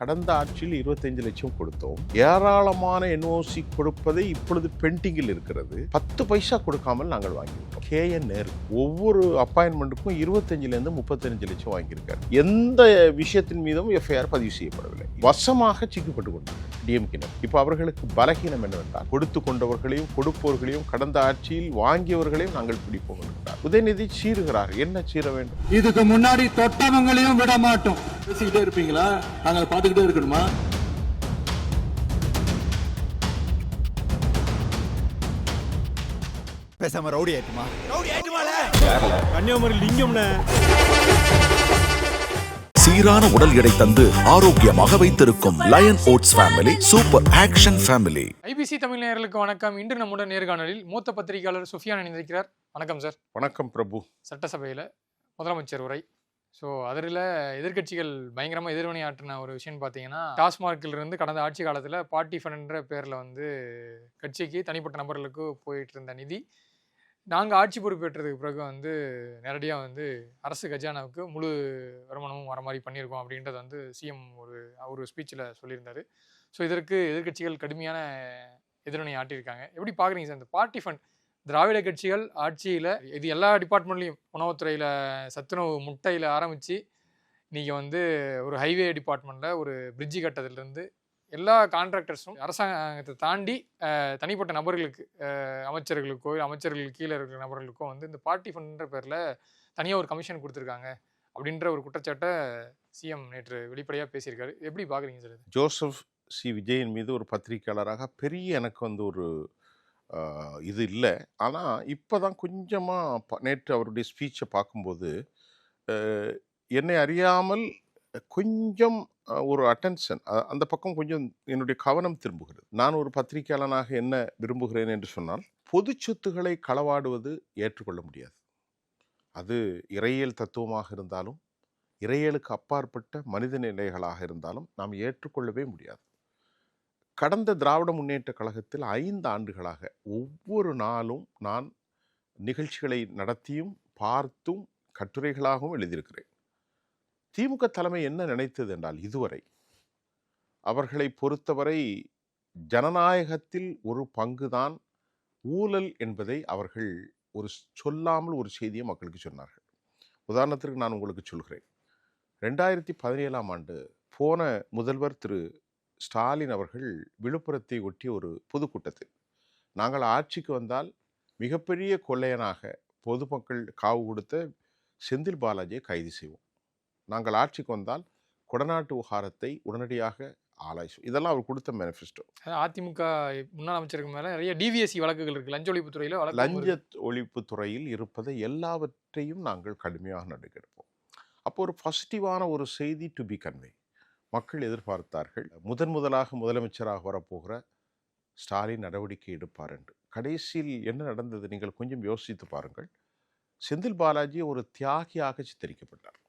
கடந்த ஆட்சியில் 25 லட்சம் கொடுத்தோம். ஏராளமான என்ஓசி கொடுப்பதை இப்பொழுது பெண்டிங்கில் இருக்கிறது. 10 பைசா கொடுக்காமல் நாங்கள் வாங்கிவிட்டோம். KN நேரு ஒவ்வொரு அப்பாயின்மெண்ட்டுக்கும் 25லேருந்து 35 லட்சம் வாங்கியிருக்காரு. எந்த விஷயத்தின் மீதும் எஃப்ஐஆர் பதிவு செய்யப்படவில்லை. வசமாக சிக்கப்பட்டு கொண்டார் டிஎம்கேனர். இப்போ அவர்களுக்கு பலகீனம் என்னவென்றால் கொடுத்து கொண்டவர்களையும் கொடுப்பவர்களையும் கடந்த ஆட்சியில் வாங்கியவர்களையும் நாங்கள் பிடிப்போம் என்கிறார். உதயநிதி சீறுகிறார். என்ன சீர வேண்டும்? இதுக்கு முன்னாடி தொட்டவங்களையும் விட மாட்டோம். பேசிக்கிட்டே இருப்பீங்களா? நாங்கள் பார்த்துக்கிட்டே இருக்கணுமா? பேசாம ரவுடி ஆயிட்டுமா? கன்னியாகுமரி லிங்கம்னே. சீரான உடல் எடை தந்து ஆரோக்கியமாக வைத்திருக்கும் Lion Oats family super action family. IBC Tamil நேயர்களுக்கு வணக்கம். இன்று நம்முடன் நேர்காணலில் மூத்த பத்திரிகையாளர் சுஃபியான் இணைந்திருக்கிறார். வணக்கம் சார். வணக்கம் பிரபு. சட்டசபையில் முதலமைச்சர் உரை. ஸோ அதில் எதிர்க்கட்சிகள் பயங்கரமாக எதிர்வினை ஆற்றின ஒரு விஷயம் பார்த்தீங்கன்னா, டாஸ்மார்க்கிலிருந்து கடந்த ஆட்சி காலத்தில் பார்ட்டி ஃபண்ட்ன்ற பேரில் கட்சிக்கு தனிப்பட்ட நபர்களுக்கு போயிட்டு இருந்த நிதி நாங்கள் ஆட்சி பொறுப்பேற்றதுக்கு பிறகு நேரடியாக அரசு கஜானாவுக்கு முழு வருமானமும் வர மாதிரி பண்ணியிருக்கோம் அப்படின்றது சிஎம் ஒரு ஸ்பீச்சில் சொல்லியிருந்தார். ஸோ இதற்கு எதிர்க்கட்சிகள் கடுமையான எதிர்வினை ஆட்டியிருக்காங்க. எப்படி பார்க்குறீங்க சார் இந்த பார்ட்டி ஃபண்ட்? திராவிட கட்சிகள் ஆட்சியில் இது எல்லா டிபார்ட்மெண்ட்லையும், உணவுத்துறையில், சத்துணவு, முட்டையில் ஆரம்பித்து இன்றைக்கி ஒரு ஹைவே டிபார்ட்மெண்ட்டில் ஒரு பிரிட்ஜி கட்டத்திலேருந்து எல்லா கான்ட்ராக்டர்ஸும் அரசாங்கத்தை தாண்டி தனிப்பட்ட நபர்களுக்கு, அமைச்சர்களுக்கோ அமைச்சர்களுக்கு கீழே இருக்கிற நபர்களுக்கோ இந்த பார்ட்டி ஃபண்ட்ன்ற பேரில் தனியாக ஒரு கமிஷன் கொடுத்துருக்காங்க அப்படின்ற ஒரு குற்றச்சாட்டை சிஎம் நேற்று வெளிப்படையாக பேசியிருக்காரு. எப்படி பார்க்குறீங்க சார்? ஜோசப் சி விஜயன் மீது ஒரு பத்திரிகையாளராக பெரிய எனக்கு ஒரு இது இல்லை. ஆனால் இப்போ தான் கொஞ்சமாக நேற்று அவருடைய ஸ்பீச்சை பார்க்கும்போது என்னை அறியாமல் கொஞ்சம் ஒரு அட்டென்ஷன் அந்த பக்கம் கொஞ்சம் என்னுடைய கவனம் திரும்புகிறது. நான் ஒரு பத்திரிகையாளனாக என்ன விரும்புகிறேன் என்று சொன்னால், பொது சொத்துக்களை களவாடுவது ஏற்றுக்கொள்ள முடியாது. அது இறையியல் தத்துவமாக இருந்தாலும் இறையியலுக்கு அப்பாற்பட்ட மனித நிலைகளாக இருந்தாலும் நாம் ஏற்றுக்கொள்ளவே முடியாது. கடந்த திராவிட முன்னேற்ற கழகத்தில் 5 ஆண்டுகளாக ஒவ்வொரு நாளும் நான் நிகழ்ச்சிகளை நடத்தியும் பார்த்தும் கட்டுரைகளாகவும் எழுதியிருக்கிறேன். திமுக தலைமை என்ன நினைத்தது என்றால், இதுவரை அவர்களை பொறுத்தவரை ஜனநாயகத்தில் ஒரு பங்குதான் ஊழல் என்பதை அவர்கள் சொல்லாமல் ஒரு செய்தியை மக்களுக்கு சொன்னார்கள். உதாரணத்திற்கு நான் உங்களுக்கு சொல்கிறேன். 2017ஆம் ஆண்டு போன முதல்வர் திரு ஸ்டாலின் அவர்கள் விழுப்புரத்தை ஒட்டிய ஒரு பொதுக்கூட்டத்தில், நாங்கள் ஆட்சிக்கு வந்தால் மிகப்பெரிய கொள்ளையனாக பொதுமக்கள் காவு கொடுத்த செந்தில் பாலாஜியை கைது செய்வோம், நாங்கள் ஆட்சிக்கு வந்தால் கொடநாட்டு விவகாரத்தை உடனடியாக ஆராய்ச்சி, இதெல்லாம் அவர் கொடுத்த மேனிஃபெஸ்டோ. அதிமுக முன்னாள் அமைச்சருக்கு மேலே நிறைய டிவிஎஸ்சி வழக்குகள் இருக்குது. லஞ்ச ஒழிப்புத்துறையில் லஞ்ச ஒழிப்புத்துறையில் இருப்பதை எல்லாவற்றையும் நாங்கள் கடுமையாக நடக்கெடுப்போம். அப்போ ஒரு பாசிட்டிவான ஒரு செய்தி டு பி கன்வே. மக்கள் எதிர்பார்த்தார்கள், முதலாக முதலமைச்சராக வரப்போகிற ஸ்டாலின் நடவடிக்கை எடுப்பார் என்று. கடைசியில் என்ன நடந்தது நீங்கள் கொஞ்சம் யோசித்து பாருங்கள். செந்தில் பாலாஜி ஒரு தியாகியாக சித்தரிக்கப்பட்டார்.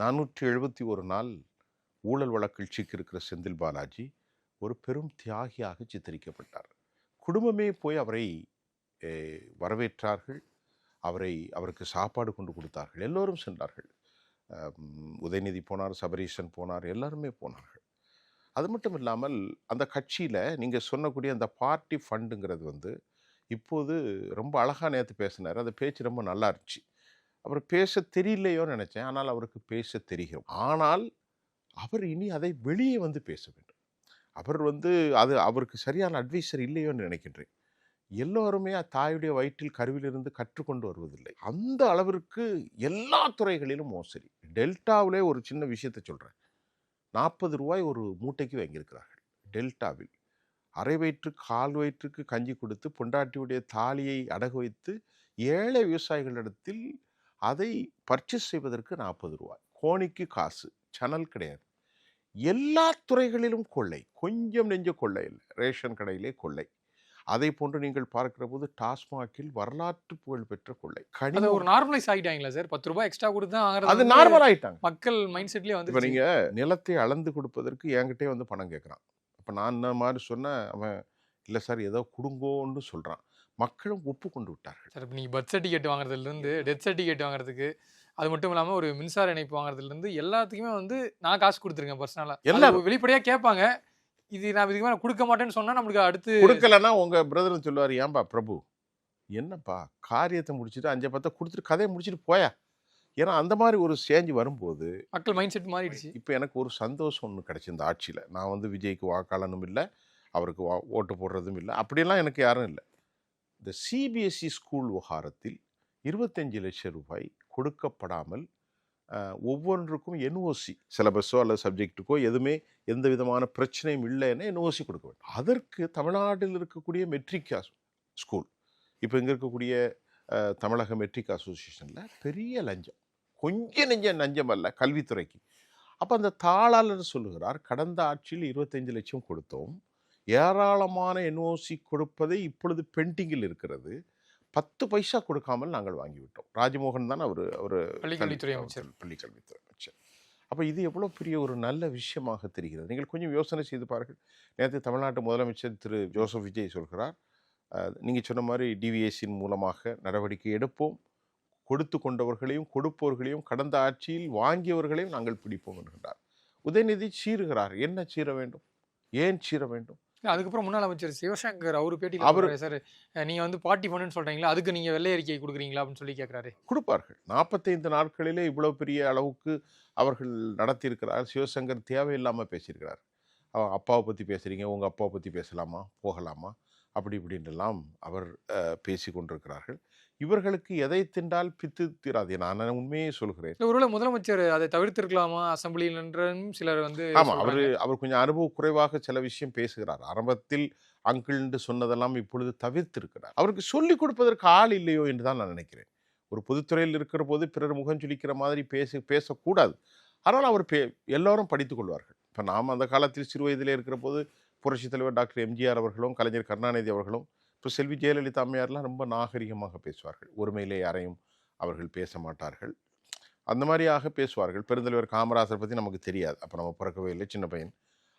471 நாள் ஊழல் வழக்கில் சிக்கியிருக்கிற செந்தில் பாலாஜி ஒரு பெரும் தியாகியாக சித்தரிக்கப்பட்டார். குடும்பமே போய் அவரை வரவேற்றார்கள், அவருக்கு சாப்பாடு கொண்டு கொடுத்தார்கள், எல்லோரும் சென்றார்கள். உதயநிதி போனார், சபரீஷன் போனார், எல்லாருமே போனார்கள். அது மட்டும் இல்லாமல் அந்த கட்சியில் நீங்கள் சொன்னக்கூடிய அந்த பார்ட்டி ஃபண்டுங்கிறது இப்போது ரொம்ப அழகாக நேற்று பேசினார். அந்த பேச்சு ரொம்ப நல்லா இருந்துச்சு. அவர் பேச தெரியலையோன்னு நினச்சேன், ஆனால் அவருக்கு பேச தெரியும். ஆனால் அவர் இனி அதை வெளியே பேச வேண்டும். அவர் அது அவருக்கு சரியான அட்வைசர் இல்லையோன்னு நினைக்கின்றேன். எல்லோருமே தாயுடைய வயிற்றில் கருவிலிருந்து கற்றுக்கொண்டு வருவதில்லை. அந்த அளவிற்கு எல்லா துறைகளிலும் மோசடி. டெல்டாவிலே ஒரு சின்ன விஷயத்தை சொல்கிறேன். 40 ரூபாய் ஒரு மூட்டைக்கு வாங்கியிருக்கிறார்கள் டெல்டாவில். அரை வயிற்றுக்கு 1/4 வயிற்றுக்கு கஞ்சி கொடுத்து பொண்டாட்டியுடைய தாலியை அடகு வைத்து ஏழை விவசாயிகளிடத்தில் அதை பர்ச்சேஸ் செய்வதற்கு 40 ரூபாய். கோணிக்கு காசு, சனல் கிடையாது. எல்லா துறைகளிலும் கொள்ளை, கொஞ்சம் நெஞ்ச கொள்ளை இல்லை. ரேஷன் கடையிலே கொள்ளை. அதை போன்று நீங்கள் பார்க்கிற போது டாஸ்மாகில் வரலாற்று புகழ் பெற்ற கொள்ளை. ஒரு நார்மலைஸ் ஆகிட்டாங்களா சார்? 10 ரூபாய் எக்ஸ்ட்ரா கொடுத்து அது நார்மல் ஆகிட்டாங்க. மக்கள் மைண்ட் செட்லேயே இப்போ நீங்கள் நிலத்தை அளந்து கொடுப்பதற்கு என்கிட்டே பணம் கேட்குறான். அப்போ நான் இந்த மாதிரி சொன்னேன், அவன் இல்லை சார் ஏதோ கொடுங்கோன்னு சொல்கிறான். மக்களும் ஒப்பு கொண்டு விட்டார்கள் சார். இப்போ நீங்கள் பர்த் சர்டிஃபிகேட் வாங்குறதுலேருந்து டெத் சர்டிஃபிகேட் வாங்குறதுக்கு அது மட்டும் இல்லாமல் ஒரு மின்சார இணைப்பு வாங்குறதுலேருந்து எல்லாத்துக்குமே வந்து நான் காசு கொடுத்துருக்கேன் பர்சனலாக. எல்லாரும் வெளிப்படையாக கேட்பாங்க. இது நான் இதுக்கு மேலே கொடுக்க மாட்டேன்னு சொன்னால் நம்மளுக்கு அடுத்து கொடுக்கலன்னா உங்க பிரதர் சொல்லுவார், ஏன்பா பிரபு என்னப்பா காரியத்தை முடிச்சுட்டு 5-10 கொடுத்துட்டு கதையை முடிச்சுட்டு போயா. ஏன்னா அந்த மாதிரி ஒரு சேஞ்ச் வரும்போது மக்கள் மைண்ட் செட் மாறிடுச்சு. இப்போ எனக்கு ஒரு சந்தோஷம் ஒன்று கிடைச்சி இந்த ஆட்சியில். நான் வந்து விஜய்க்கு வாக்காளனும் இல்லை, அவருக்கு ஓட்டு போடுறதும் இல்லை, அப்படியெல்லாம் எனக்கு யாரும் இல்லை. இந்த சிபிஎஸ்இ ஸ்கூல் விவகாரத்தில் 25 லட்சம் ரூபாய் கொடுக்கப்படாமல் ஒவ்வொன்றுக்கும் என்ஓசி சிலபஸோ அல்லது சப்ஜெக்ட்டுக்கோ எதுவுமே எந்த விதமான பிரச்சனையும் இல்லைன்னு என்ஓசி கொடுக்க வேண்டும். அதற்கு தமிழ்நாட்டில் இருக்கக்கூடிய மெட்ரிக் ஸ்கூல், இப்போ இங்கே இருக்கக்கூடிய தமிழக மெட்ரிக் அசோசியேஷனில் பெரிய லஞ்சம், கொஞ்சம் லஞ்சம் அல்ல கல்வித்துறைக்கு. அப்போ அந்த தாளாளர் சொல்லுகிறார், கடந்த ஆட்சியில் 25 லட்சம் கொடுத்தோம், ஏராளமான என்ஓசி கொடுப்பதை இப்பொழுது பெண்டிங்கில் இருக்கிறது, 10 பைசா கொடுக்காமல் நாங்கள் வாங்கிவிட்டோம். ராஜமோகன் தான் அவர் பள்ளிக்கல்வித்துறை அமைச்சர். பள்ளிக்கல்வித்துறை அமைச்சர். அப்போ இது எவ்வளோ பெரிய ஒரு நல்ல விஷயமாக தெரிகிறது. நீங்கள் கொஞ்சம் யோசனை செய்து பாருங்கள். நேற்று தமிழ்நாட்டு முதலமைச்சர் திரு ஜோசப் விஜய் சொல்கிறார், நீங்கள் சொன்ன மாதிரி டிவிஎஸ்சின் மூலமாக நடவடிக்கை எடுப்போம், கொடுத்து கொண்டவர்களையும் கொடுப்பவர்களையும் கடந்த ஆட்சியில் வாங்கியவர்களையும் நாங்கள் பிடிப்போம் என்கின்றார். உதயநிதி சீறுகிறார். என்ன சீர வேண்டும், ஏன் சீர வேண்டும்? அதுக்கப்புறம் முன்னாள் அமைச்சர் சிவசங்கர் அவர் பேட்டியில் சார், நீங்க வந்து பார்ட்டி ஃபண்டுன்னு சொல்றீங்களா, அதுக்கு நீங்க வெள்ளை அறிக்கை கொடுக்குறீங்களா அப்படின்னு சொல்லி கேட்கிறாரு. கொடுப்பார்கள். 45 நாட்களிலே இவ்வளவு பெரிய அளவுக்கு அவர்கள் நடத்தியிருக்கிறார். சிவசங்கர் தேவையில்லாமல் பேசியிருக்கிறார். அப்பாவை பற்றி பேசுகிறீங்க, உங்கள் அப்பாவை பற்றி பேசலாமா, போகலாமா, அப்படி இப்படின்றெல்லாம் அவர் பேசி கொண்டிருக்கிறார்கள். இவர்களுக்கு எதை தின்றால் பித்து தீராது. நான் உண்மையே சொல்கிறேன். ஒருவேளை முதலமைச்சர் அதை தவிர்த்திருக்கலாமா அசம்பிளியில் என்றும் சிலர் வந்து. ஆமாம், அவர் கொஞ்சம் அனுபவ குறைவாக சில விஷயம் பேசுகிறார். ஆரம்பத்தில் அங்கிள்னு சொன்னதெல்லாம் இப்பொழுது தவிர்த்திருக்கிறார். அவருக்கு சொல்லிக் கொடுப்பதற்கு ஆள் இல்லையோ என்று தான் நான் நினைக்கிறேன். ஒரு பொதுத்துறையில் இருக்கிற போது பிறர் முகம் சுளிக்கிற மாதிரி பேசக்கூடாது. ஆனால் அவர் எல்லோரும் படித்துக் கொள்வார்கள். இப்போ நாம் அந்த காலத்தில் சிறு வயதிலே இருக்கிற போது புரட்சித் தலைவர் டாக்டர் எம்ஜிஆர் அவர்களும் கலைஞர் கருணாநிதி அவர்களும் இப்போ செல்வி ஜெயலலிதா அம்மையார்லாம் ரொம்ப நாகரிகமாக பேசுவார்கள். ஒருமையிலே யாரையும் அவர்கள் பேச மாட்டார்கள். அந்த மாதிரியாக பேசுவார்கள். பெருந்தலைவர் காமராசர் பற்றி நமக்கு தெரியாது, அப்போ நம்ம பிறக்கவே இல்லை, சின்ன பையன்.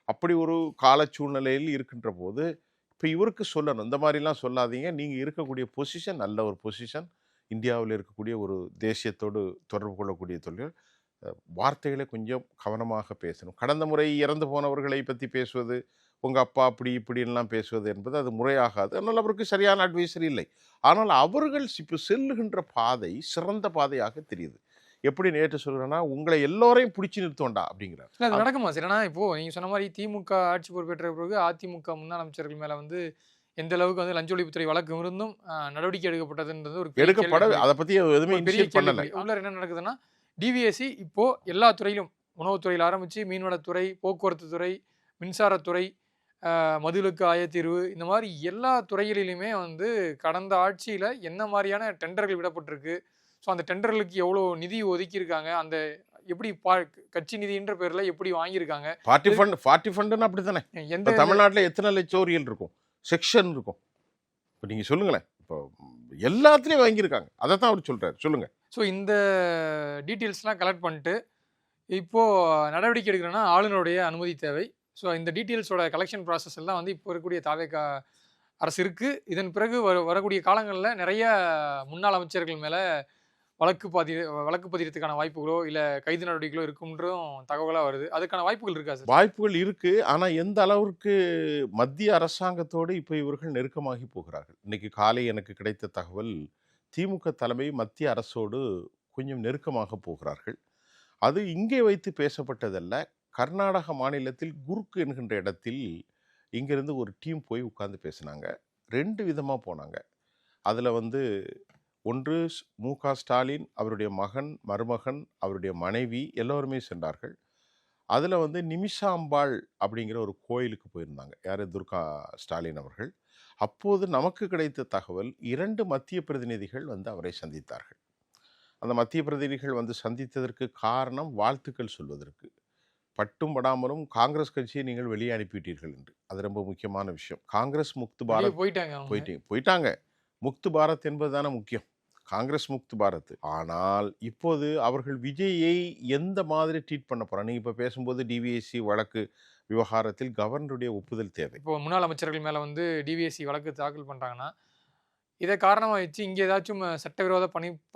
அப்படி ஒரு கால சூழ்நிலையில் இருக்கின்ற போது இப்போ இவருக்கு சொல்லணும், இந்த மாதிரிலாம் சொல்லாதீங்க, நீங்கள் இருக்கக்கூடிய பொசிஷன் நல்ல ஒரு பொசிஷன், இந்தியாவில் இருக்கக்கூடிய ஒரு தேசியத்தோடு தொடர்பு கொள்ளக்கூடிய தொழில், வார்த்தைகளை கொஞ்சம் கவனமாக பேசணும். கடந்த முறை இறந்து போனவர்களை பற்றி பேசுவது, உங்கள் அப்பா அப்படி இப்படின்லாம் பேசுவது என்பது அது முறையாகாது. அதனால் அவருக்கு சரியான அட்வைசரி இல்லை. ஆனால் அவர்கள் இப்போ செல்லுகின்ற பாதை சிறந்த பாதையாக தெரியுது. எப்படி நேற்று சொல்கிறேன்னா, உங்களை எல்லோரையும் பிடிச்சி நிறுத்தோண்டா அப்படிங்கிறார். அது நடக்குமா சார்? ஏன்னா இப்போ நீங்கள் சொன்ன மாதிரி திமுக ஆட்சி பொறுப்பேற்ற பிறகு அதிமுக முன்னாள் அமைச்சர்கள் மேலே வந்து எந்த அளவுக்கு வந்து லஞ்ச ஒழிப்புத்துறை வழக்கு இருந்தும் நடவடிக்கை எடுக்கப்பட்டதுன்றது ஒரு அதை பற்றி எதுவுமே பண்ணல. உள்ள என்ன நடக்குதுன்னா, டிவிஎஸ்சி இப்போ எல்லா துறையிலும், உணவுத்துறையில் ஆரம்பித்து மீன்வளத்துறை, போக்குவரத்து துறை, மின்சாரத்துறை, மதுவிலக்கு ஆயத்தீர்வு, இந்த மாதிரி எல்லா துறைகளிலுமே வந்து கடந்த ஆட்சியில் என்ன மாதிரியான டெண்டர்கள் விடப்பட்டிருக்கு, ஸோ அந்த டெண்டர்களுக்கு எவ்வளோ நிதி ஒதுக்கியிருக்காங்க, அந்த எப்படி கட்சி நிதின்ற பேரில் எப்படி வாங்கியிருக்காங்க. பார்ட்டி ஃபண்டுன்னு அப்படி தானே. எந்த தமிழ்நாட்டில் எத்தனை லட்சோரியல் இருக்கும், செக்ஷன் இருக்கும், இப்போ நீங்கள் சொல்லுங்களேன். இப்போ எல்லாத்துலேயும் வாங்கியிருக்காங்க, அதை தான் அவர் சொல்கிறார். சொல்லுங்கள். ஸோ இந்த டீட்டெயில்ஸ்லாம் கலெக்ட் பண்ணிட்டு இப்போது நடவடிக்கை எடுக்கிறோன்னா ஆளுநருடைய அனுமதி தேவை. ஸோ இந்த டீட்டெயில்ஸோட கலெக்ஷன் ப்ராசஸ் எல்லாம் வந்து இப்போ இருக்கக்கூடிய தாவேகா அரசு இருக்குது. இதன் பிறகு வரக்கூடிய காலங்களில் நிறைய முன்னாள் அமைச்சர்கள் மேலே வழக்கு பதிகிறதுக்கான வாய்ப்புகளோ இல்லை கைது நடவடிக்கைகளோ இருக்கும்ன்றும் தகவலாக வருது. அதுக்கான வாய்ப்புகள் இருக்கா சார்? வாய்ப்புகள் இருக்குது. ஆனால் எந்த அளவிற்கு மத்திய அரசாங்கத்தோடு இப்போ இவர்கள் நெருக்கமாகி போகிறார்கள். இன்றைக்கி காலை எனக்கு கிடைத்த தகவல், திமுக தலைமை மத்திய அரசோடு கொஞ்சம் நெருக்கமாக போகிறார்கள். அது இங்கே வைத்து பேசப்பட்டதல்ல. கர்நாடக மாநிலத்தில் குருக்கு என்கின்ற இடத்தில் இங்கேருந்து ஒரு டீம் போய் உட்கார்ந்து பேசினாங்க. 2 விதமாக போனாங்க. அதில் வந்து ஒன்று மு.க. ஸ்டாலின், அவருடைய மகன், மருமகன், அவருடைய மனைவி எல்லோருமே சென்றார்கள். அதில் வந்து நிமிஷாம்பாள் அப்படிங்கிற ஒரு கோயிலுக்கு போயிருந்தாங்க. யார்? துர்கா ஸ்டாலின் அவர்கள். அப்போது நமக்கு கிடைத்த தகவல், 2 மத்திய பிரதிநிதிகள் வந்து அவரை சந்தித்தார்கள். அந்த மத்திய பிரதிநிதிகள் வந்து சந்தித்ததற்கு காரணம் வாழ்த்துக்கள் சொல்வதற்கு. பட்டும் படாமலும் காங்கிரஸ் கட்சியை நீங்கள் வெளியே அனுப்பிவிட்டீர்கள் என்று. அது ரொம்ப முக்கியமான விஷயம். காங்கிரஸ் முக்து பாரத் போயிட்டாங்க. முக்து பாரத் என்பது தானே முக்கியம், காங்கிரஸ் முக்து பாரத். ஆனால் இப்போது அவர்கள் விஜயை எந்த மாதிரி ட்ரீட் பண்ண போகிறாங்க? நீங்கள் இப்போ பேசும்போது டிவிஎஸ்சி வழக்கு விவகாரத்தில் கவர்னருடைய ஒப்புதல் தேவை. இப்போ முன்னாள் அமைச்சர்கள் மேலே வந்து டிவிஎஸ்சி வழக்கு தாக்கல் பண்ணுறாங்கன்னா, இதை காரணமாக வச்சு இங்கே ஏதாச்சும் சட்டவிரோத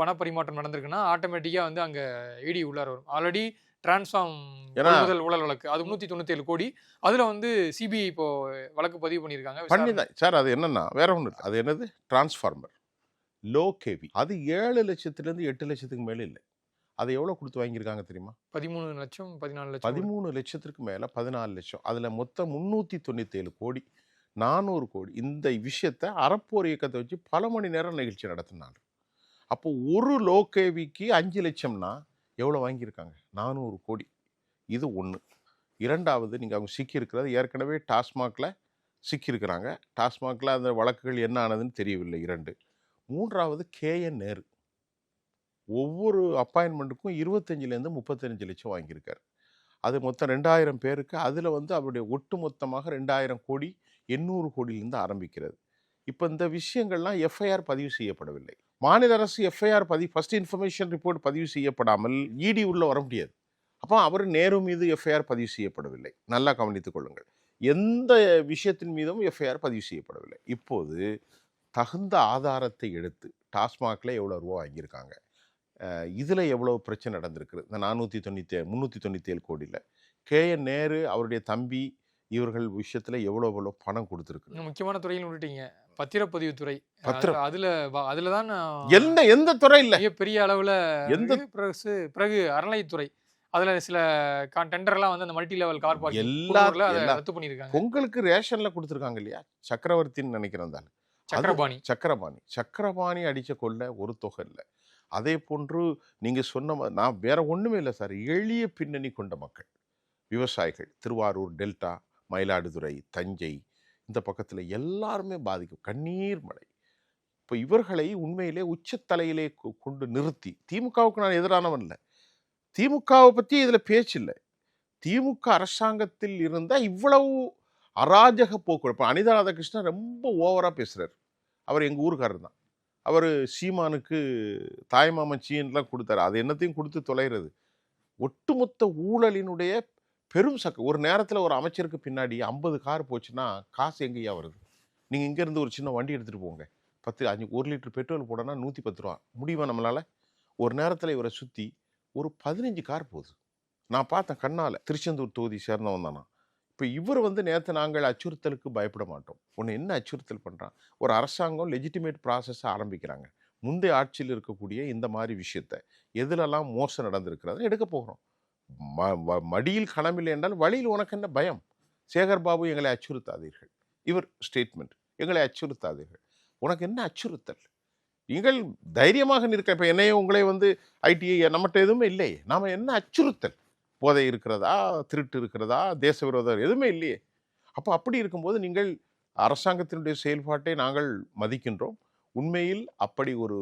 பண பரிமாற்றம் நடந்திருக்குன்னா ஆட்டோமேட்டிக்காக வந்து அங்கே இடி உள்ளார வரும். ஆல்ரெடி டிரான்ஸ்ஃபார்ம் கொள்முதல் ஊழல் வழக்கு அது 397 கோடி. அதில் வந்து சிபிஐ இப்போ வழக்கு பதிவு பண்ணியிருக்காங்க. பண்ணிதான் சார். அது என்னன்னா வேற ஒன்று, அது என்னது டிரான்ஸ்ஃபார்மர் லோ கேவி, அது 7 லட்சத்துலேருந்து 8 லட்சத்துக்கு மேலே இல்லை. அதை எவ்வளோ கொடுத்து வாங்கியிருக்காங்க தெரியுமா? 13 லட்சம் 14 லட்சம் 13 லட்சத்திற்கு மேலே 14 லட்சம். அதில் மொத்தம் 397 கோடி 400 கோடி. இந்த விஷயத்தை அறப்போர் இயக்கத்தை வச்சு பல மணி நேரம் நிகழ்ச்சி நடத்தினாங்க. அப்போ ஒரு லோ கேவிக்கு 5 லட்சம்னா எவ்வளோ வாங்கியிருக்காங்க? 400 கோடி. இது ஒன்று. இரண்டாவது, நீங்கள் அவங்க சிக்கியிருக்கிறது ஏற்கனவே டாஸ்மாகில் சிக்கியிருக்கிறாங்க. டாஸ்மாகில் அந்த வழக்குகள் என்ன ஆனதுன்னு தெரியவில்லை. 2. மூன்றாவது KN நேரு ஒவ்வொரு அப்பாயின்மெண்ட்டுக்கும் 25லேருந்து 35 லட்சம் வாங்கியிருக்காரு. அது மொத்தம் 2000 பேருக்கு. அதில் வந்து அவருடைய ஒட்டு மொத்தமாக 2000 கோடி 800 கோடியிலிருந்து ஆரம்பிக்கிறது. இப்போ இந்த விஷயங்கள்லாம் எஃப்ஐஆர் பதிவு செய்யப்படவில்லை. மாநில அரசு எஃப்ஐஆர் ஃபர்ஸ்ட் இன்ஃபர்மேஷன் ரிப்போர்ட் பதிவு செய்யப்படாமல் இடி உள்ள வர முடியாது. அப்போ அவர் நேரு மீது எஃப்ஐஆர் பதிவு செய்யப்படவில்லை. நல்லா கவனித்துக் கொள்ளுங்கள். எந்த விஷயத்தின் மீதும் எஃப்ஐஆர் பதிவு செய்யப்படவில்லை. இப்போது தகுந்த ஆதாரத்தை எடுத்து டாஸ்மாகில் எவ்வளோ ரூபா வாங்கியிருக்காங்க, இதில் எவ்வளோ பிரச்சனை நடந்திருக்கு, இந்த 397 கோடியில் KN நேரு அவருடைய தம்பி இவர்கள் விஷயத்தில் எவ்வளோ பணம் கொடுத்துருக்கு. முக்கியமான துறையில் விட்டுட்டீங்க, பத்திரப்பதிவு துறை. அதில் தான் எந்த துறை இல்லை பெரிய அளவில். எந்த பிறகு அறநிலைத்துறை, அதுல சில டெண்டர்லாம் வந்து அந்த மல்டி லெவல் கார் பார்க்கிங் ரத்து பண்ணிருக்காங்க. உங்களுக்கு ரேஷன்ல கொடுத்துருக்காங்க இல்லையா? சக்கரவர்த்தின்னு நினைக்கிறேன். சக்கரபாணி அடிச்ச கொள்ள ஒரு தொகை இல்லை. அதே போன்று நீங்க சொன்ன நான் வேற ஒண்ணுமே இல்லை சார். எளிய பின்னணி கொண்ட மக்கள், விவசாயிகள், திருவாரூர், டெல்டா, மயிலாடுதுறை, தஞ்சை, இந்த பக்கத்துல எல்லாருமே பாதிக்கும். கண்ணீர் மழை. இப்போ இவர்களை உண்மையிலே உச்சத்தலையிலே கொண்டு நிறுத்தி, திமுகவுக்கு நான் எதிரானவன் இல்லை, திமுகவை பற்றி இதில் பேச்சு இல்லை, திமுக அரசாங்கத்தில் இருந்தால் இவ்வளவு அராஜக போக்கு. இப்போ அனிதா ராதாகிருஷ்ணன் ரொம்ப ஓவராக பேசுகிறார். அவர் எங்கள் ஊருக்காரர் தான். அவர் சீமானுக்கு தாய்மாமன் சீன்லாம் கொடுத்தாரு. அது என்னத்தையும் கொடுத்து தொலைகிறது. ஒட்டுமொத்த ஊழலினுடைய பெரும் ஒரு நேரத்தில் ஒரு அமைச்சருக்கு பின்னாடி 50 கார் போச்சுன்னா காசு எங்கேயா வருது? நீங்கள் இங்கேருந்து ஒரு சின்ன வண்டி எடுத்துகிட்டு போங்க, 1 லிட்டர் பெட்ரோல் போடனா 110 ரூபா. முடியுமா நம்மளால்? ஒரு நேரத்தில் இவரை சுற்றி ஒரு 15 கார் போகுது. நான் பார்த்தேன் கண்ணால். திருச்செந்தூர் தொகுதி சேர்ந்தவன் தானா. இப்போ இவர் வந்து நேற்று நாங்கள் அச்சுறுத்தலுக்கு பயப்பட மாட்டோம். ஒன்று என்ன அச்சுறுத்தல் பண்ணுறான்? ஒரு அரசாங்கம் லெஜிட்டிமேட் ப்ராசஸை ஆரம்பிக்கிறாங்க. முந்தைய ஆட்சியில் இருக்கக்கூடிய இந்த மாதிரி விஷயத்தை எதிலெல்லாம் மோசம் நடந்திருக்கிறத எடுக்க போகிறோம். மடியில் கணமில்லை என்றால் வழியில் உனக்கு என்ன பயம்? சேகர் பாபு எங்களை அச்சுறுத்தாதீர்கள், இவர் ஸ்டேட்மெண்ட், எங்களை அச்சுறுத்தாதீர்கள். உனக்கு என்ன அச்சுறுத்தல்? நீங்கள் தைரியமாக நிற்க. இப்போ என்னையே உங்களை வந்து ஐடிஐ நம்மகிட்ட எதுவுமே இல்லையே. நாம் என்ன அச்சுறுத்தல்? போதை இருக்கிறதா, திருட்டு இருக்கிறதா, தேச விரோதம் எதுவுமே இல்லையே. அப்போ அப்படி இருக்கும்போது நீங்கள் அரசாங்கத்தினுடைய செயல்பாட்டை நாங்கள் மதிக்கின்றோம். உண்மையில் அப்படி ஒரு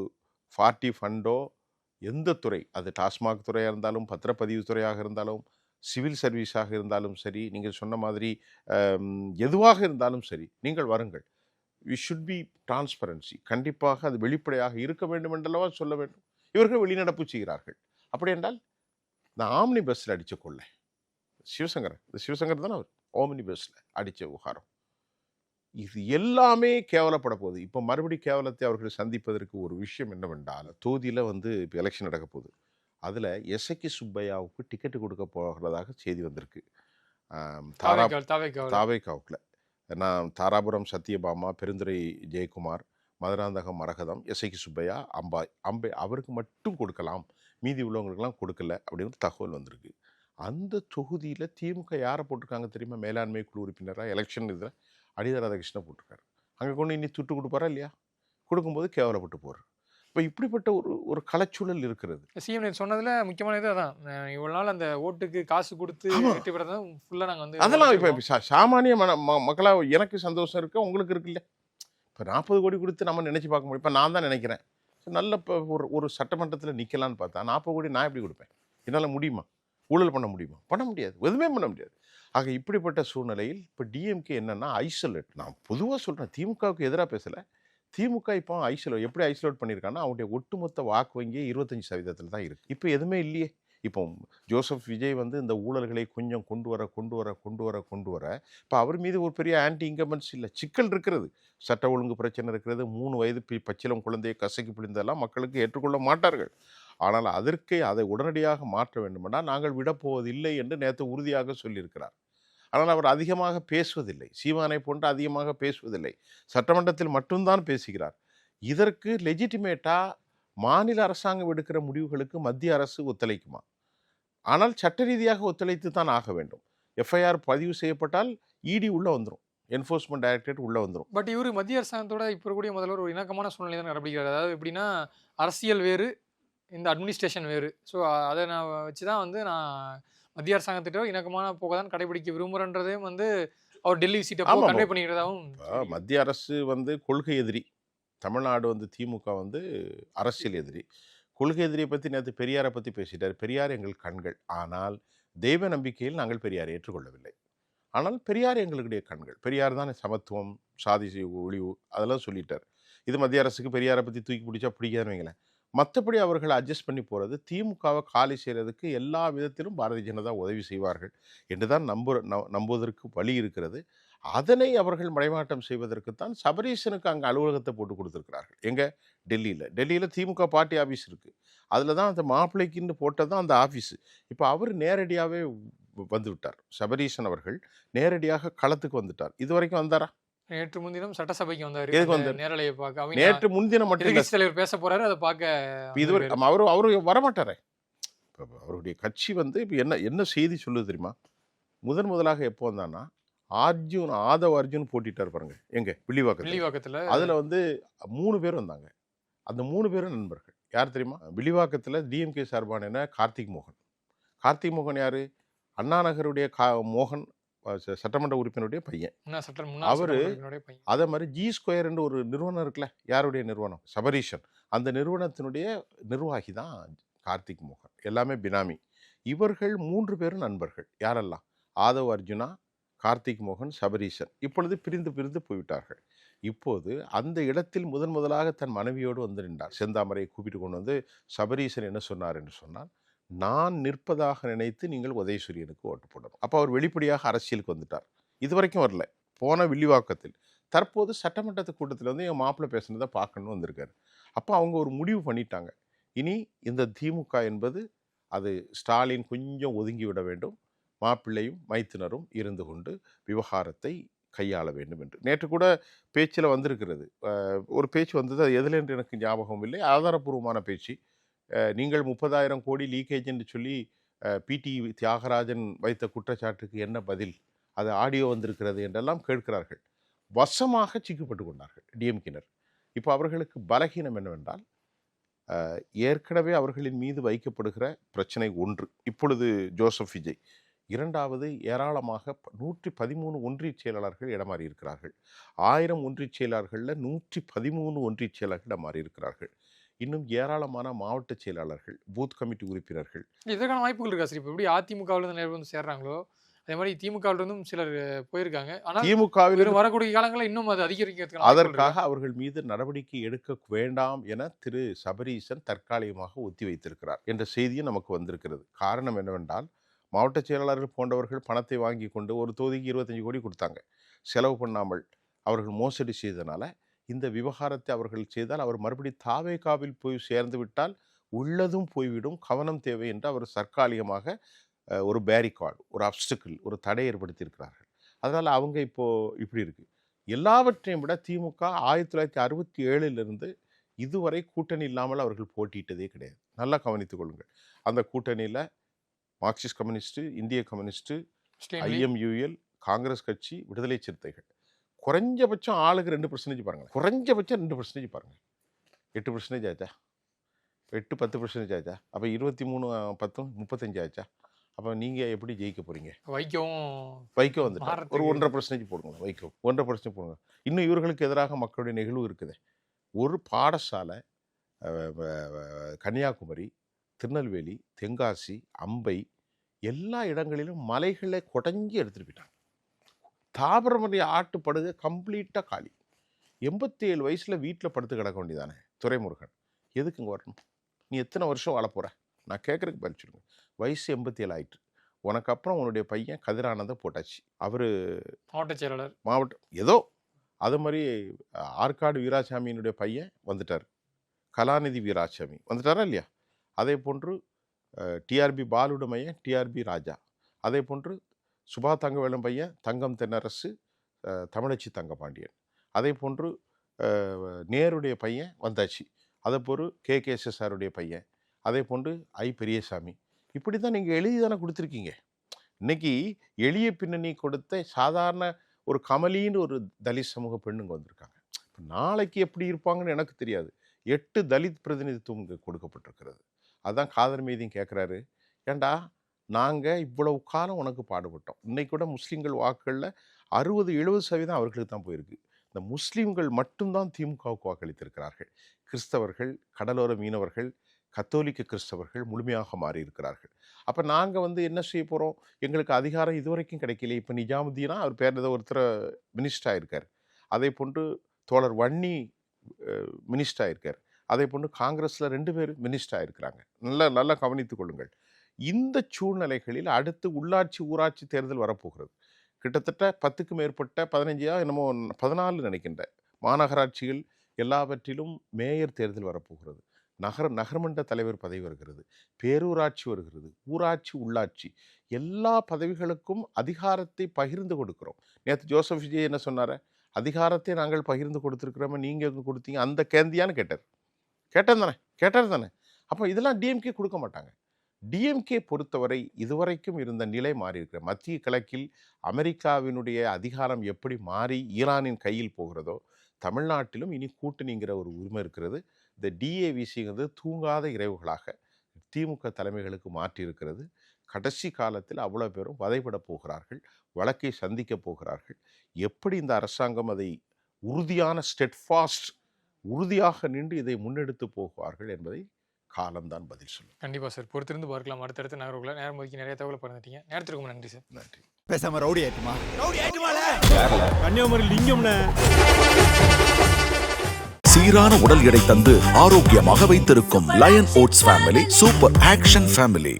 40 ஃபண்டோ எந்த துறை, அது டாஸ்மாக் துறையாக இருந்தாலும், பத்திரப்பதிவு துறையாக இருந்தாலும், சிவில் சர்வீஸாக இருந்தாலும் சரி, நீங்கள் சொன்ன மாதிரி எதுவாக இருந்தாலும் சரி, நீங்கள் வருங்கள். We should be transparency. கண்டிப்பாக அது வெளிப்படையாக இருக்க வேண்டும் என்றல்லவா சொல்ல வேண்டும். இவர்கள் வெளிநடப்பு செய்கிறார்கள். அப்படி என்றால் நான் ஆம்னி பஸ்ஸில் அடித்த கொள்ளை, சிவசங்கர் தானே அவர், ஆம்னி பஸ்ஸில் அடித்த விவகாரம், இது எல்லாமே கேவலப்பட போகுது. இப்போ மறுபடி கேவலத்தை அவர்கள் சந்திப்பதற்கு ஒரு விஷயம் என்னவென்றால், தொகுதியில் வந்து இப்போ எலெக்ஷன் நடக்க போகுது. அதில் எஸ்ஐகி சுப்பையாவுக்கு டிக்கெட்டு கொடுக்க போகிறதாக செய்தி வந்திருக்கு. தாவேக்காவுக்குள்ள நான் தாராபுரம் சத்யபாமா, பெருந்துறை ஜெயக்குமார், மதுராந்தகம் மரகதம், எஸ்ஐகி சுப்பையா, அம்பை அவருக்கு மட்டும் கொடுக்கலாம், மீதி உள்ளவங்களுக்கெல்லாம் கொடுக்கல அப்படின்னு தகவல் வந்திருக்கு. அந்த தொகுதியில் திமுக யாரை போட்டிருக்காங்க தெரியுமா? மேலாண்மை குழு உறுப்பினராக எலெக்ஷன் இதில் அனிதா ராதாகிருஷ்ணன் போட்டிருக்காரு. அங்கே கொண்டு இனி துட்டு கொடுப்பாரா இல்லையா? கொடுக்கும்போது கேவலப்பட்டு போகிறார். இப்போ இப்படிப்பட்ட ஒரு கலைச்சூழல் இருக்கிறது. சிஎம் சொன்னதில் முக்கியமான இது அதான், இவ்வளோ நாள் அந்த ஓட்டுக்கு காசு கொடுத்து வெற்றி பெறதான் ஃபுல்லாக நாங்கள் வந்து அதெல்லாம் இப்போ சாமானிய மக்களாக எனக்கு சந்தோஷம் இருக்கு, உங்களுக்கு இருக்குல்ல. இப்போ 40 கோடி கொடுத்து நம்ம நினச்சி பார்க்க முடியும். இப்போ நான் தான் நினைக்கிறேன் நல்ல இப்போ ஒரு சட்டமன்றத்தில் நிற்கலான்னு பார்த்தா 40 கோடி நான் எப்படி கொடுப்பேன்? என்னால் முடியுமா? ஊழல் பண்ண முடியுமா? பண்ண முடியாது, எதுவுமே பண்ண முடியாது. ஆக இப்படிப்பட்ட சூழ்நிலையில் இப்போ டிஎம்கே என்னன்னா ஐசோலேட். நான் பொதுவாக சொல்கிறேன், திமுகவுக்கு எதிராக பேசலை. திமுக இப்போ எப்படி ஐசோலேட் பண்ணியிருக்காங்கன்னா, அவங்களுடைய ஒட்டுமொத்த வாக்கு வங்கியே 25% தான் இருக்குது. இப்போ எதுவுமே இல்லையே. இப்போ ஜோசப் விஜய் வந்து இந்த ஊழல்களை கொஞ்சம் கொண்டு வர இப்போ அவர் மீது ஒரு பெரிய ஆன்டி இன்கம்பன்ஸ் இல்லை, சிக்கல் இருக்கிறது, சட்ட ஒழுங்கு பிரச்சனை இருக்கிறது, 3 வயது பச்சிலம் குழந்தையை கசக்கி பிழிந்தெல்லாம் மக்களுக்கு ஏற்றுக்கொள்ள மாட்டார்கள். ஆனால் அதை உடனடியாக மாற்ற வேண்டுமென்றால் நாங்கள் விடப்போவதில்லை என்று நேற்று உறுதியாக சொல்லியிருக்கிறார். ஆனால் அவர் அதிகமாக பேசுவதில்லை, சீமானை போன்று அதிகமாக பேசுவதில்லை, சட்டமன்றத்தில் மட்டும்தான் பேசுகிறார். இதற்கு லெஜிட்டிமேட்டா மாநில அரசாங்கம் எடுக்கிற முடிவுகளுக்கு மத்திய அரசு ஒத்துழைக்குமா? ஆனால் சட்ட ரீதியாக ஒத்துழைத்து தான் ஆக வேண்டும். எஃப்ஐஆர் பதிவு செய்யப்பட்டால் இடி உள்ள வந்துடும், என்ஃபோர்ஸ்மெண்ட் டைரக்டரேட் உள்ள வந்துடும். பட் இவர் மத்திய அரசாங்கத்தோட இப்போ இருக்கக்கூடிய முதல்வர் ஒரு இணக்கமான சூழ்நிலை தான் கடைபிடிக்கிறார். அதாவது எப்படின்னா, அரசியல் வேறு, இந்த அட்மினிஸ்ட்ரேஷன் வேறு. ஸோ அதை நான் வச்சு தான் வந்து நான் மத்திய அரசாங்கத்திட்ட இணக்கமான போக தான் கடைபிடிக்க விரும்புகிறன்றதையும் வந்து அவர் டெல்லி விசிட்டை கன்வே பண்ணிக்கிறதாவும். மத்திய அரசு வந்து கொள்கை எதிரி, தமிழ்நாடு வந்து திமுக வந்து அரசியல் எதிரி. கொள்கை எதிரியை பற்றி நேற்று பெரியாரை பற்றி பேசிட்டார். பெரியார் எங்கள் கண்கள், ஆனால் தெய்வ நம்பிக்கையில் நாங்கள் பெரியாரை ஏற்றுக்கொள்ளவில்லை. ஆனால் பெரியார் எங்களுடைய கண்கள், பெரியார் தான் சமத்துவம், சாதி ஒழிவு அதெல்லாம் சொல்லிட்டார். இது மத்திய அரசுக்கு பெரியாரை பற்றி தூக்கி பிடிச்சா பிடிக்காதுன்னு வைங்களேன். மற்றபடி அவர்கள் அட்ஜஸ்ட் பண்ணி போகிறது, திமுகவை காலி செய்கிறதுக்கு எல்லா விதத்திலும் பாரதிய ஜனதா உதவி செய்வார்கள் என்று தான் நம்புவதற்கு வழி இருக்கிறது. அதனை அவர்கள் மடைமாற்றம் செய்வதற்குத்தான் சபரீசனுக்கு அங்கே அலுவலகத்தை போட்டு கொடுத்துருக்கிறார்கள். எங்கே? டெல்லியில் திமுக பார்ட்டி ஆஃபீஸ் இருக்குது, அதில் தான் அந்த மாப்பிள்ளைக்குன்னு போட்டது தான் அந்த ஆஃபீஸு. இப்போ அவர் நேரடியாகவே வந்து விட்டார், சபரீசன் அவர்கள் நேரடியாக களத்துக்கு வந்துட்டார். இது வரைக்கும் வந்தாரா? நேற்று முன்தினம் சட்டசபைக்கு வந்தார். எதுக்கு வந்தார்? நேரலையை பார்க்க. நேற்று முன்தினம் மட்டும் இல்லை, தலைவர் பேச போறாரு, அதை பார்க்க. இதுவரை அவரு வரமாட்டாரே. அவருடைய கட்சி வந்து இப்போ என்ன செய்தி சொல்லுது தெரியுமா? முதலாக எப்போ வந்தான்னா ஆதவ் அர்ஜுன் போட்டிட்டார் பாருங்க, எங்க வில்லிவாக்கத்தில். அதுல வந்து 3 பேர் வந்தாங்க. அந்த 3 பேரும் நண்பர்கள். யார் தெரியுமா? வில்லிவாக்கத்தில் டிஎம்கே சார்பான கார்த்திக் மோகன் யாரு? அண்ணா நகருடைய மோகன், சட்டமன்ற உறுப்பினருடைய பையன். அவரு அதே மாதிரி G2 ஒரு நிறுவனம் இருக்குல்ல, யாருடைய நிறுவனம்? சபரீஷன். அந்த நிறுவனத்தினுடைய நிர்வாகி தான் கார்த்திக் மோகன், எல்லாமே பினாமி. இவர்கள் 3 பேரும் நண்பர்கள். யாரெல்லாம்? ஆதவ் அர்ஜுனா, கார்த்திக் மோகன், சபரீஷன். இப்பொழுது பிரிந்து போய்விட்டார்கள். இப்போது அந்த இடத்தில் முதலாக தன் மனைவியோடு வந்து நின்றார். செந்தாமரையை கூப்பிட்டு கொண்டு வந்து சபரீஷன் என்ன சொன்னார் என்று சொன்னால், நான் நிற்பதாக நினைத்து நீங்கள் உதயசூரியனுக்கு ஓட்டு போடணும். அப்போ அவர் வெளிப்படையாக அரசியலுக்கு வந்துட்டார். இதுவரைக்கும் வரல, போன வில்லிவாக்கத்தில். தற்போது சட்டமன்றத்து கூட்டத்தில் வந்து என் மாப்பிள்ளை பேசுனதை பார்க்கணும்னு வந்திருக்காரு. அப்போ அவங்க ஒரு முடிவு பண்ணிட்டாங்க, இனி இந்த திமுக என்பது அது ஸ்டாலின் கொஞ்சம் ஒதுங்கி விட வேண்டும், மாப்பிள்ளையும் மைத்தினரும் இருந்து கொண்டு விவகாரத்தை கையாள வேண்டும் என்று. நேற்று கூட பேச்சில் வந்திருக்கிறது, ஒரு பேச்சு வந்தது, அது எதில் என்று எனக்கு ஞாபகம் இல்லை, ஆதாரபூர்வமான பேச்சு. நீங்கள் 30,000 கோடி லீக்கேஜ் என்று சொல்லி பிடி தியாகராஜன் வைத்த குற்றச்சாட்டுக்கு என்ன பதில், அது ஆடியோ வந்திருக்கிறது என்றெல்லாம் கேட்கிறார்கள். வசமாக சிக்கப்பட்டு கொண்டார்கள் டிஎம்கினர். இப்போ அவர்களுக்கு பலகீனம் என்னவென்றால், ஏற்கனவே அவர்களின் மீது வைக்கப்படுகிற பிரச்சனை ஒன்று, இப்பொழுது ஜோசப் விஜய். இரண்டாவது, ஏராளமாக 113 ஒன்றிய செயலாளர்கள் இடமாறி இருக்கிறார்கள். 1000 ஒன்றிய செயலாளர்களில் 113 ஒன்றிய செயலாளர்கள் இடமாறி இருக்கிறார்கள். இன்னும் ஏராளமான மாவட்ட செயலாளர்கள், பூத் கமிட்டி உறுப்பினர்கள். இதற்கான வாய்ப்புகள் இருக்கா சார்? இப்போ எப்படி அதிமுகவிலிருந்து நேரம் வந்து சேர்றாங்களோ அதே மாதிரி திமுகவிலிருந்தும் சிலர் போயிருக்காங்க. ஆனால் திமுகவில் வரக்கூடிய காலங்களில் இன்னும் அது அதிகரிக்கிறதுக்கு அதற்காக அவர்கள் மீது நடவடிக்கை எடுக்க வேண்டாம் என திரு சபரீசன் தற்காலிகமாக ஒத்தி வைத்திருக்கிறார் என்ற செய்தியும் நமக்கு வந்திருக்கிறது. காரணம் என்னவென்றால், மாவட்ட செயலாளர்கள் போன்றவர்கள் பணத்தை வாங்கி கொண்டு ஒரு தொகுதிக்கு 25 கோடி கொடுத்தாங்க, செலவு பண்ணாமல் அவர்கள் மோசடி செய்தனால இந்த விவகாரத்தை அவர்கள் செய்தால் அவர் மறுபடியும் தாவேகாவில் போய் சேர்ந்து விட்டால் உள்ளதும் போய்விடும், கவனம் தேவை என்று அவர் தற்காலிகமாக ஒரு பேரிகார்டு, ஒரு அப்ஸ்டிக்கிள், ஒரு தடை ஏற்படுத்தியிருக்கிறார்கள். அதனால் அவங்க இப்போது இப்படி இருக்குது. எல்லாவற்றையும் விட திமுக 1967 இதுவரை கூட்டணி இல்லாமல் அவர்கள் போட்டியிட்டதே கிடையாது. நல்லா கவனித்துக் கொள்ளுங்கள். அந்த கூட்டணியில் மார்க்சிஸ்ட் கம்யூனிஸ்ட்டு, இந்திய கம்யூனிஸ்ட்டு, IMUL, காங்கிரஸ் கட்சி, விடுதலை சிறுத்தைகள். குறைஞ்சபட்சம் ஆளுக்கு 2% பாருங்கள், குறைஞ்சபட்சம் 2% பாருங்கள். 8% ஆச்சா? 8-10% ஆச்சா? அப்போ 23-10 35 ஆச்சா? அப்போ நீங்கள் எப்படி ஜெயிக்க போகிறீங்க? வைக்கோ வந்துட்டார், ஒரு 1.5% போடுங்க, வைக்கோ 1.5% போடுங்க. இன்னும் இவர்களுக்கு எதிராக மக்களுடைய நெகிழ்வு இருக்குது. ஒரு பாடசாலை கன்னியாகுமரி, திருநெல்வேலி, தென்காசி, அம்பை எல்லா இடங்களிலும் மலைகளை கொடைஞ்சி எடுத்துகிட்டு போயிட்டாங்க. தாமிரபரணி ஆட்டுப்படுகை கம்ப்ளீட்டாக காலி. 87 வயசில் வீட்டில் படுத்து கிடக்க வேண்டியதானே துரைமுருகன், எதுக்கு இங்கே வரணும்? நீ எத்தனை வருஷம் வாழ போகிற? நான் கேட்குறதுக்கு பதில் சொல்லுங்க. வயசு 87 ஆயிட்டு. உனக்கு அப்புறம் உன்னுடைய பையன் கதிரானந்தை போட்டாச்சு. அவர் மாவட்ட செயலாளர். மாவட்டம் ஏதோ அது மாதிரி ஆற்காடு வீராசாமியினுடைய பையன் வந்துட்டார். கலாநிதி வீராசாமி வந்துட்டாரா இல்லையா? அதே போன்று டிஆர்பி பாலுட மையன் டிஆர்பி ராஜா. அதே போன்று சுபா தங்கவேலன் பையன் தங்கம் தென்னரசு, தமிழச்சி தங்கபாண்டியன். அதே போன்று நேருடைய பையன் வந்தாச்சு. அதே போன்று KKSSருடைய பையன். அதே போன்று பெரியசாமி. இப்படி தான் நீங்கள் எழுதி தானே கொடுத்துருக்கீங்க. இன்னைக்கு எளிய பின்னணி கொடுத்த சாதாரண ஒரு கமலின்னு ஒரு தலித் சமூக பெண்ணுங்க வந்திருக்காங்க. நாளைக்கு எப்படி இருப்பாங்கன்னு எனக்கு தெரியாது. 8 தலித் பிரதிநிதித்துவம் இங்கே கொடுக்கப்பட்டிருக்கிறது. அதான் காதர் மீதியும் கேட்குறாரு, ஏண்டா நாங்கள் இவ்வளவு காலம் உனக்கு பாடுபட்டோம். இன்னைக்கு கூட முஸ்லீம்கள் வாக்குகளில் 60-70% அவர்களுக்கு தான் போயிருக்கு. இந்த முஸ்லீம்கள் மட்டும்தான் திமுகவுக்கு வாக்களித்திருக்கிறார்கள். கிறிஸ்தவர்கள், கடலோர மீனவர்கள், கத்தோலிக்க கிறிஸ்தவர்கள் முழுமையாக மாறி இருக்கிறார்கள். அப்போ நாங்கள் என்ன செய்ய போகிறோம்? எங்களுக்கு அதிகாரம் இதுவரைக்கும் கிடைக்கல. இப்போ நிஜாமுத்தீனா அவர் பேர் ஏதோ ஒருத்தர் மினிஸ்டர் ஆயிருக்கார். அதே போன்று தோழர் வன்னி மினிஸ்டர் ஆயிருக்கார். அதே போன்று காங்கிரஸில் 2 பேர் மினிஸ்டர் ஆயிருக்கிறாங்க. நல்லா கவனித்துக் கொள்ளுங்கள். இந்த சூழ்நிலைகளில் அடுத்து உள்ளாட்சி ஊராட்சி தேர்தல் வரப்போகிறது. கிட்டத்தட்ட 10க்கும் மேற்பட்ட 15 என்னமோ 14 நினைக்கின்ற மாநகராட்சிகள் எல்லாவற்றிலும் மேயர் தேர்தல் வரப்போகிறது. நகர்மன்ற தலைவர் பதவி வருகிறது, பேரூராட்சி வருகிறது, ஊராட்சி உள்ளாட்சி எல்லா பதவிகளுக்கும் அதிகாரத்தை பகிர்ந்து கொடுக்கிறோம். நேற்று ஜோசப் விஜய் என்ன சொன்னார? அதிகாரத்தை நாங்கள் பகிர்ந்து கொடுத்துருக்கிறோமே, நீங்கள் கொடுத்தீங்க அந்த கேந்தியான்னு கேட்டார் தானே. அப்போ இதெல்லாம் டிஎம்கே கொடுக்க மாட்டாங்க. டிஎம்கே பொறுத்தவரை இதுவரைக்கும் இருந்த நிலை மாறி இருக்கிற மத்திய கிழக்கில் அமெரிக்காவினுடைய அதிகாரம் எப்படி மாறி ஈரானின் கையில் போகிறதோ, தமிழ்நாட்டிலும் இனி கூட்டணிங்கிற ஒரு உரிமை இருக்கிறது. இந்த டிஏவிசிங்கிறது தூங்காத இறைவுகளாக திமுக தலைமைகளுக்கு மாற்றி இருக்கிறது. கடைசி காலத்தில் அவ்வளோ பேரும் வதைபட போகிறார்கள், வழக்கை சந்திக்க போகிறார்கள். எப்படி இந்த அரசாங்கம் அதை உறுதியான ஸ்டெட்ஃபாஸ்ட் உறுதியாக நின்று இதை முன்னெடுத்து போவார்கள் என்பதை காலம்தான் பதில் சொல்லும். கண்டிப்பாக சார், பொறுத்திருந்து பார்க்கலாம். அடுத்தடுத்து நகர்வுகளை நேரம் ஒதுக்கி நிறைய தகவலை பகிர்ந்துட்டீங்க. நேரத்திற்கு நன்றி சார். நன்றி. பேசாம ரவுடி ஆயிட்டுமால கன்னியாகுமரி லிங்கம்ல சீரான உடல் எடை தந்து ஆரோக்கியமாக வைத்திருக்கும் Lion Oats family super action family.